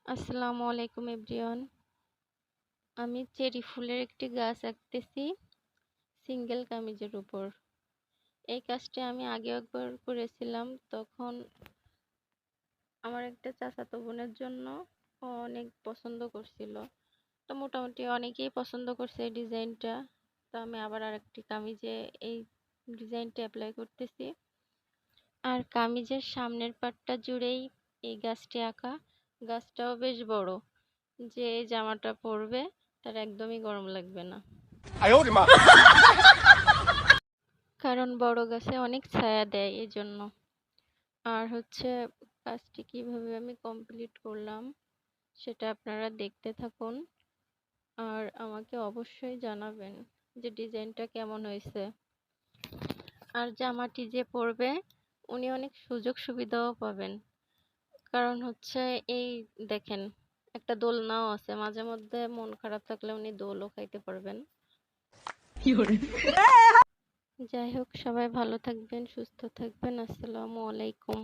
আসসালামু আলাইকুম এভরিওয়ান। আমি চেরি ফুলের একটি গাছ আঁকতেছি সিঙ্গেল কামিজের উপর। এই কাজটি আমি আগেও একবার করেছিলাম, তখন আমার একটা চাচাতো বোনের জন্য ও অনেক পছন্দ করছিল। তো মোটামুটি অনেকেই পছন্দ করছে এই ডিজাইনটা। তো আমি আবার আরেকটি কামিজে এই ডিজাইনটা অ্যাপ্লাই করতেছি। আর কামিজের সামনের পাটটা জুড়েই এই গাছটি আঁকা। গাছটাও বেশ বড়, যে এই জামাটা পরবে তার একদমই গরম লাগবে না, কারণ বড় গাছে অনেক ছায়া দেয় এই জন্য। আর হচ্ছে কাজটি কিভাবে আমি কমপ্লিট করলাম সেটা আপনারা দেখতে থাকুন, আর আমাকে অবশ্যই জানাবেন যে ডিজাইনটা কেমন হয়েছে। আর জামাটি যে পরবে উনি অনেক সুযোগ সুবিধাও পাবেন, কারণ হচ্ছে এই দেখেন একটা দোলনাও আছে, মাঝে মধ্যে মন খারাপ থাকলে উনি দোলও খাইতে পারবেন। যাই হোক, সবাই ভালো থাকবেন, সুস্থ থাকবেন। আসসালামু আলাইকুম।